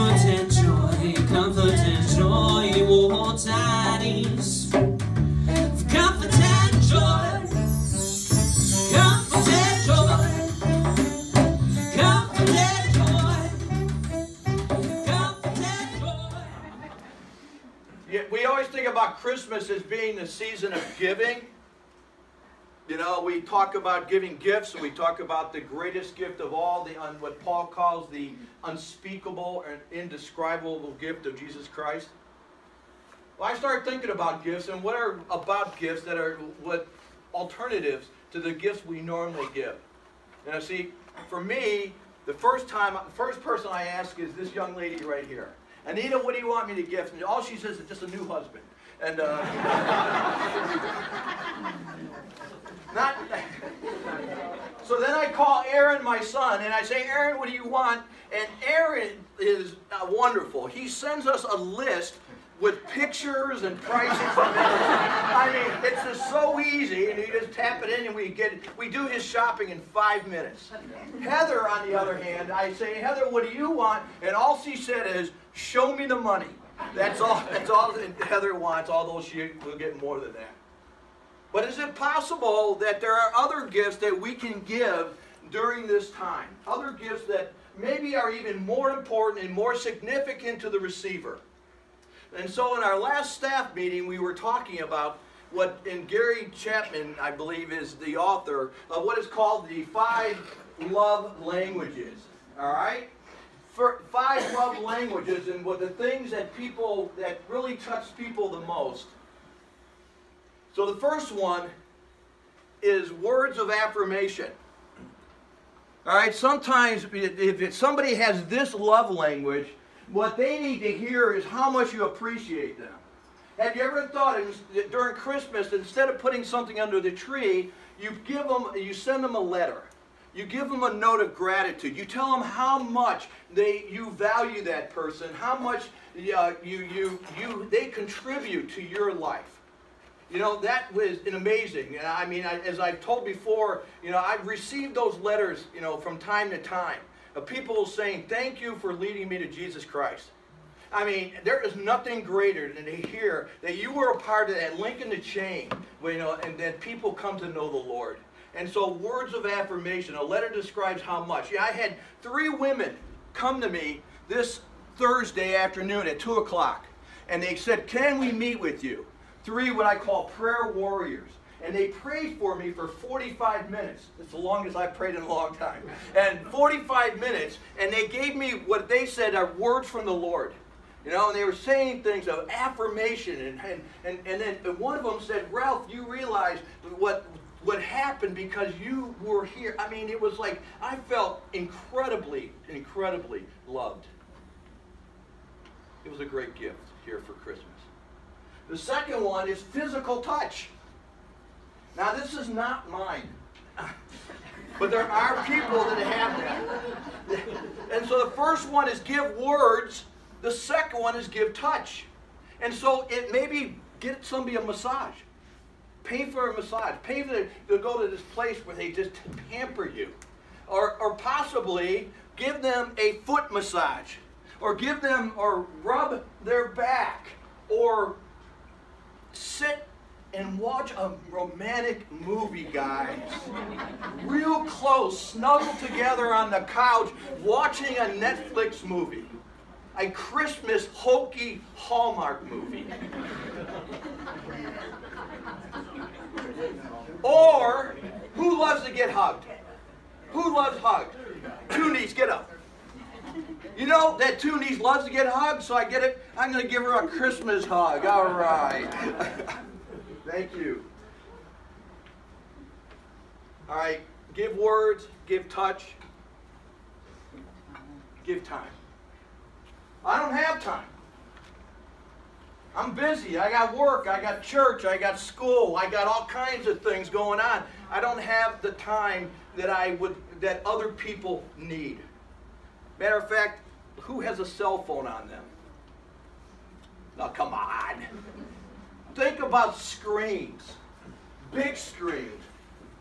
comfort and joy, oh tidings of comfort and joy, comfort and joy, comfort and joy, comfort and joy. Yeah, we always think about Christmas as being the season of giving. You know, we talk about giving gifts, and we talk about the greatest gift of all, what Paul calls the unspeakable and indescribable gift of Jesus Christ. Well, I started thinking about gifts, and what are about gifts that are what alternatives to the gifts we normally give. And see, for me, the first person I ask is this young lady right here. Anita, what do you want me to gift? And all she says is just a new husband. And so then I call Aaron, my son, and I say, Aaron, what do you want? And Aaron is wonderful. He sends us a list with pictures and prices. I mean, it's just so easy, and you just tap it in, and we do his shopping in 5 minutes. Heather, on the other hand, I say, Heather, what do you want? And all she said is, show me the money. That's all Heather wants, although she will get more than that. But is it possible that there are other gifts that we can give during this time? Other gifts that maybe are even more important and more significant to the receiver. And so in our last staff meeting, we were talking about and Gary Chapman, I believe, is the author of what is called the 5 love languages. All right? 5 love languages, and what the things that really touch people the most. So the first one is words of affirmation. All right, sometimes if somebody has this love language, what they need to hear is how much you appreciate them. Have you ever thought during Christmas, instead of putting something under the tree, you send them a letter. You give them a note of gratitude. You tell them how much you value that person, how much they contribute to your life. You know, that was amazing. I mean, as I've told before, you know, I've received those letters, you know, from time to time of people saying, thank you for leading me to Jesus Christ. I mean, there is nothing greater than to hear that you were a part of that link in the chain, you know, and that people come to know the Lord. And so words of affirmation, a letter describes how much. Yeah, I had 3 women come to me this Thursday afternoon at 2 o'clock, and they said, can we meet with you? 3 what I call prayer warriors. And they prayed for me for 45 minutes. It's the longest I've prayed in a long time. And 45 minutes, and they gave me what they said are words from the Lord. You know, and they were saying things of affirmation. And then one of them said, Ralph, you realize what happened because you were here. I mean, it was like I felt incredibly, incredibly loved. It was a great gift here for Christmas. The second one is physical touch. Now, this is not mine, but there are people that have that. And so the first one is give words. The second one is give touch. And so it maybe get somebody a massage. Pay for a massage. Pay to go to this place where they just pamper you. Or possibly give them a foot massage. Or rub their back. Or sit and watch a romantic movie, guys. Real close, snuggled together on the couch, watching a Netflix movie. A Christmas hokey Hallmark movie. Or, who loves to get hugged? Who loves hugged? Toonies, get up. You know that Toonies loves to get hugged, so I'm going to give her a Christmas hug. All right. Thank you. All right. Give words, give touch, give time. I don't have time. I'm busy. I got work. I got church. I got school. I got all kinds of things going on. I don't have the time that other people need. Matter of fact, who has a cell phone on them? Now, come on. Think about screens. Big screens.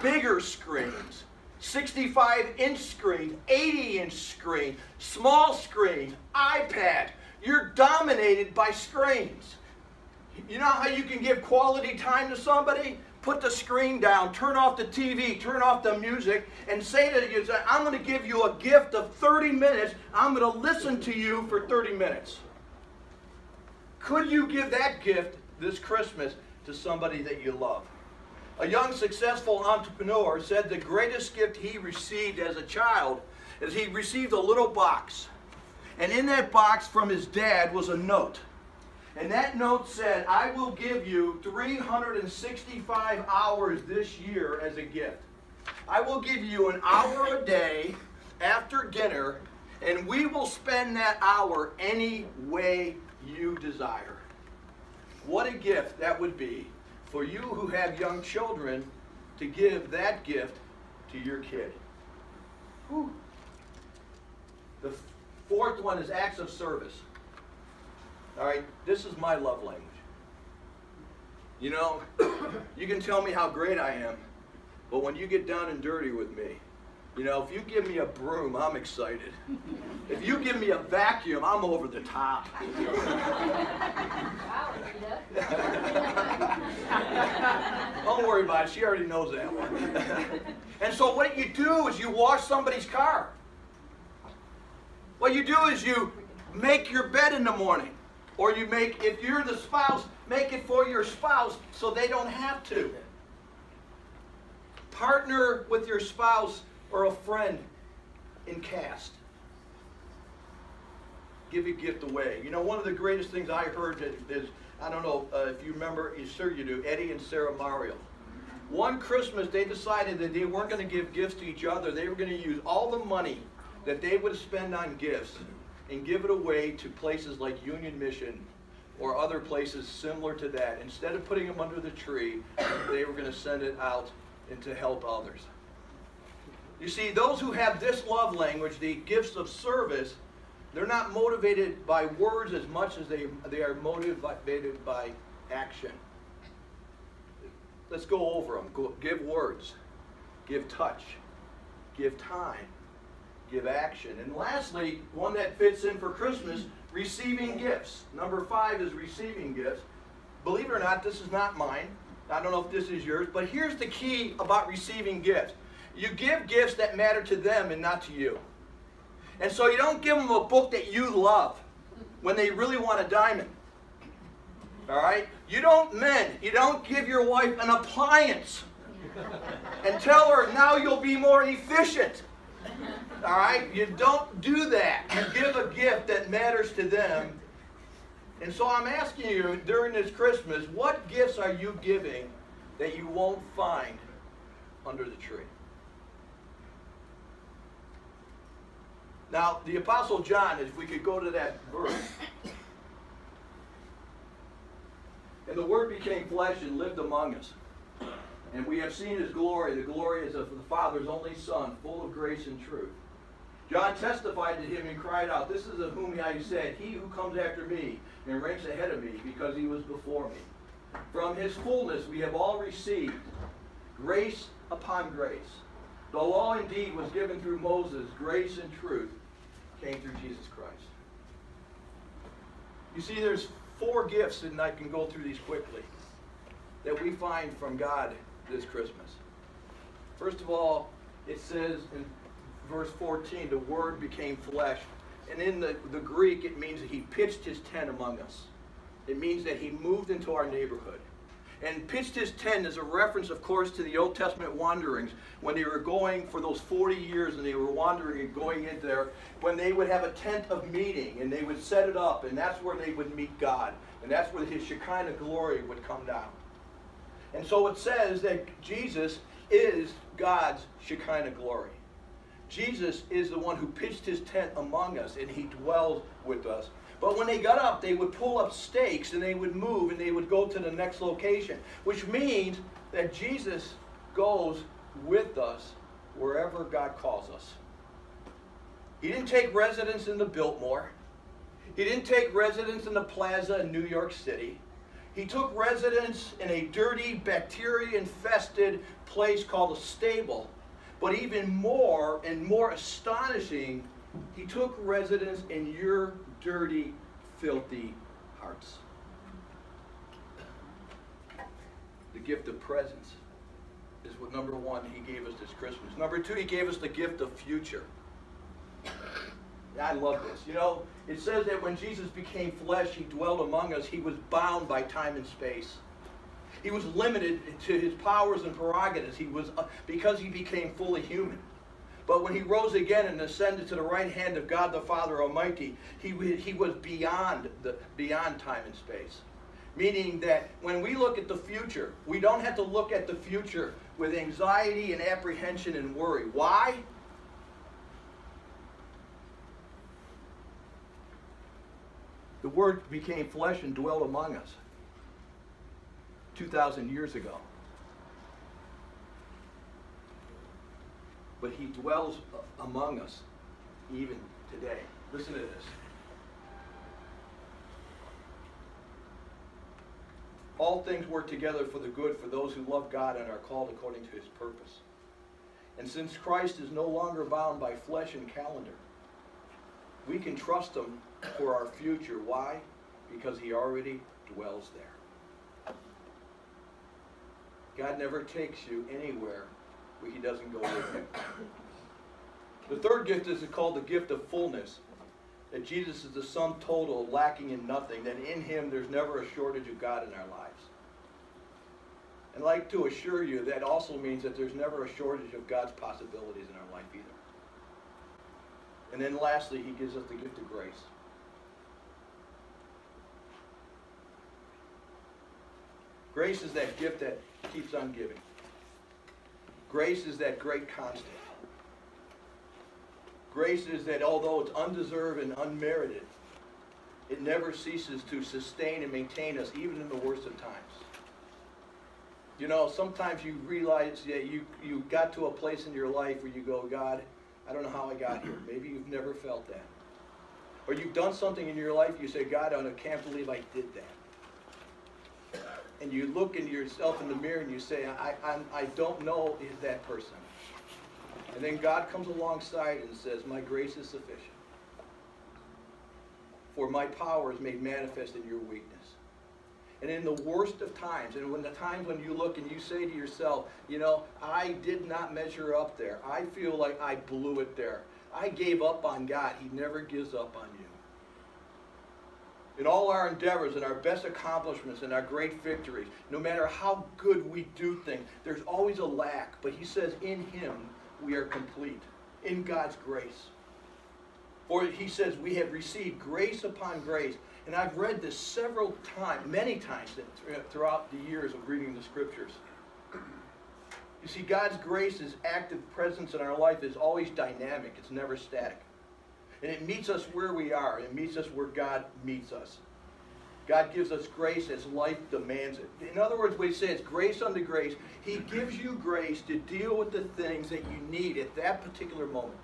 Bigger screens. 65-inch screen, 80-inch screen, small screen, iPad. You're dominated by screens. You know how you can give quality time to somebody? Put the screen down, turn off the TV, turn off the music, and say to you, I'm going to give you a gift of 30 minutes. I'm going to listen to you for 30 minutes. Could you give that gift this Christmas to somebody that you love? A young, successful entrepreneur said the greatest gift he received as a child is he received a little box. And in that box from his dad was a note. And that note said, I will give you 365 hours this year as a gift. I will give you an hour a day after dinner, and we will spend that hour any way you desire. What a gift that would be for you who have young children to give that gift to your kid. Whew. The fourth one is acts of service. All right, this is my love language. You know, you can tell me how great I am, but when you get down and dirty with me, you know, if you give me a broom, I'm excited. If you give me a vacuum, I'm over the top. Don't worry about it, she already knows that one. And so what you do is you wash somebody's car. What you do is you make your bed in the morning. Or you make, if you're the spouse, make it for your spouse so they don't have to. Partner with your spouse or a friend in cast. Give a gift away. You know, one of the greatest things I heard is, I don't know if you remember, sure you do, Eddie and Sarah Mario. One Christmas they decided that they weren't going to give gifts to each other. They were going to use all the money that they would spend on gifts and give it away to places like Union Mission or other places similar to that. Instead of putting them under the tree, they were going to send it out and to help others. You see, those who have this love language, the gifts of service, they're not motivated by words as much as they are motivated by action. Let's go over them. Give words, give touch, give time, give action. And lastly, one that fits in for Christmas, receiving gifts. Number 5 is receiving gifts. Believe it or not, this is not mine. I don't know if this is yours, but here's the key about receiving gifts. You give gifts that matter to them and not to you. And so you don't give them a book that you love when they really want a diamond. All right? You don't give your wife an appliance and tell her, now you'll be more efficient. All right? You don't do that. You give a gift that matters to them. And so I'm asking you during this Christmas, what gifts are you giving that you won't find under the tree? Now, the Apostle John, if we could go to that verse. And the Word became flesh and lived among us. And we have seen His glory. The glory is of the Father's only Son, full of grace and truth. John testified to Him and cried out, this is of whom I said, he who comes after me and ranks ahead of me, because He was before me. From His fullness we have all received grace upon grace. The law indeed was given through Moses, grace and truth came through Jesus Christ. You see, there's 4 gifts, and I can go through these quickly, that we find from God this Christmas. First of all, it says in verse 14, the Word became flesh. And in the Greek, it means that He pitched His tent among us. It means that He moved into our neighborhood. And pitched His tent is a reference, of course, to the Old Testament wanderings, when they were going for those 40 years and they were wandering and going in there, when they would have a tent of meeting and they would set it up, and that's where they would meet God. And that's where His Shekinah glory would come down. And so it says that Jesus is God's Shekinah glory. Jesus is the one who pitched His tent among us, and He dwells with us. But when they got up, they would pull up stakes and they would move and they would go to the next location, which means that Jesus goes with us wherever God calls us. He didn't take residence in the Biltmore. He didn't take residence in the plaza in New York City. He took residence in a dirty, bacteria-infested place called a stable, But even more and more astonishing, he took residence in your dirty, filthy hearts. The gift of presence is what, number one, he gave us this Christmas. Number two, he gave us the gift of future. I love this. You know, it says that when Jesus became flesh, he dwelt among us. He was bound by time and space. He was limited to his powers and prerogatives. He was because he became fully human. But when he rose again and ascended to the right hand of God the Father Almighty, he was beyond time and space. Meaning that when we look at the future, we don't have to look at the future with anxiety and apprehension and worry. Why? The Word became flesh and dwelt among us 2,000 years ago. But he dwells among us even today. Listen to this. All things work together for the good for those who love God and are called according to his purpose. And since Christ is no longer bound by flesh and calendar, we can trust him for our future. Why? Because he already dwells there. God never takes you anywhere where he doesn't go with you. The third gift is called the gift of fullness. That Jesus is the sum total, lacking in nothing. That in him there's never a shortage of God in our lives. And I'd like to assure you that also means that there's never a shortage of God's possibilities in our life either. And then lastly, he gives us the gift of grace. Grace is that gift that keeps on giving. Grace is that great constant. Grace is that although it's undeserved and unmerited, it never ceases to sustain and maintain us even in the worst of times. You know, sometimes you realize that you got to a place in your life where you go, God, I don't know how I got here. Maybe you've never felt that. Or you've done something in your life, you say, God, I can't believe I did that. And you look in yourself in the mirror and you say, I don't know that person. And then God comes alongside and says, my grace is sufficient. For my power is made manifest in your weakness. And in the worst of times, and when the times when you look and you say to yourself, you know, I did not measure up there. I feel like I blew it there. I gave up on God. He never gives up on you. In all our endeavors and our best accomplishments and our great victories, no matter how good we do things, there's always a lack. But he says in him we are complete, in God's grace. For he says we have received grace upon grace. And I've read this several times, many times throughout the years of reading the scriptures. You see, God's grace, his active presence in our life is always dynamic. It's never static. And it meets us where we are. It meets us where God meets us. God gives us grace as life demands it. In other words, we say it's grace unto grace. He gives you grace to deal with the things that you need at that particular moment.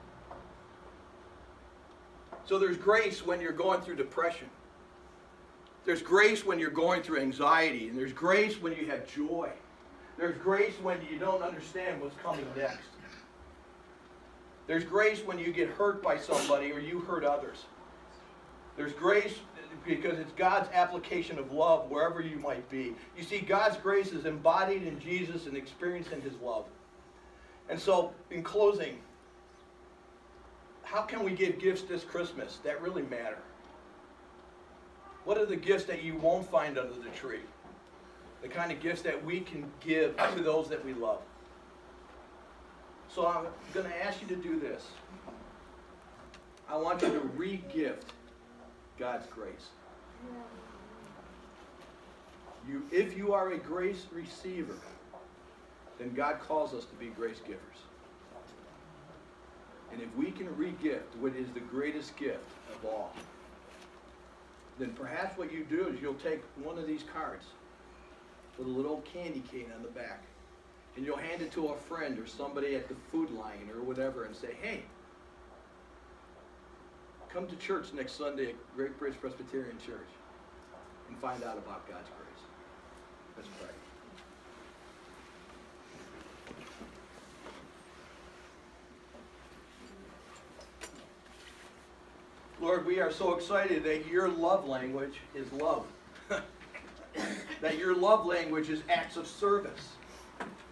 So there's grace when you're going through depression. There's grace when you're going through anxiety. And there's grace when you have joy. There's grace when you don't understand what's coming next. There's grace when you get hurt by somebody or you hurt others. There's grace because it's God's application of love wherever you might be. You see, God's grace is embodied in Jesus and experienced in his love. And so, in closing, how can we give gifts this Christmas that really matter? What are the gifts that you won't find under the tree? The kind of gifts that we can give to those that we love. So I'm going to ask you to do this. I want you to re-gift God's grace. If you are a grace receiver, then God calls us to be grace givers. And if we can re-gift what is the greatest gift of all, then perhaps what you do is you'll take one of these cards with a little candy cane on the back, and you'll hand it to a friend or somebody at the food line or whatever and say, hey, come to church next Sunday at Great Bridge Presbyterian Church and find out about God's grace. Let's pray. Lord, we are so excited that your love language is love. That your love language is acts of service.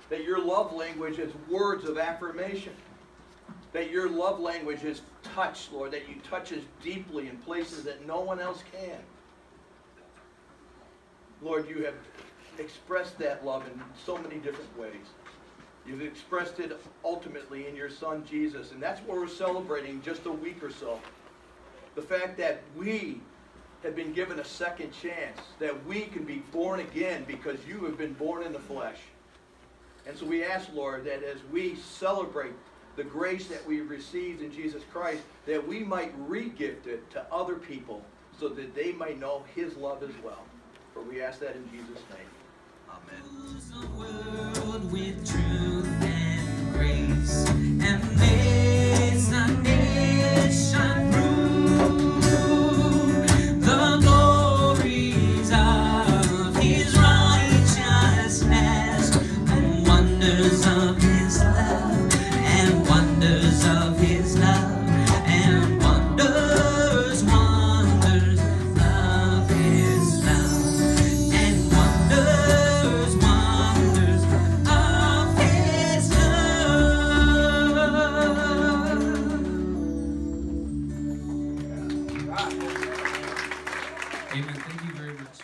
That your love language is words of affirmation. That your love language is touch, Lord, that you touch us deeply in places that no one else can. Lord, you have expressed that love in so many different ways. You've expressed it ultimately in your Son, Jesus, and that's what we're celebrating just a week or so. The fact that we have been given a second chance, that we can be born again because you have been born in the flesh. And so we ask, Lord, that as we celebrate the grace that we received in Jesus Christ, that we might re-gift it to other people so that they might know his love as well. For we ask that in Jesus' name. Amen. The world with truth and grace, and makes the nation prove the glories of his righteousness and wonders of his love, and wonders of his love, and wonders, wonders of his love, and wonders, wonders of his love. Amen. Thank you very much.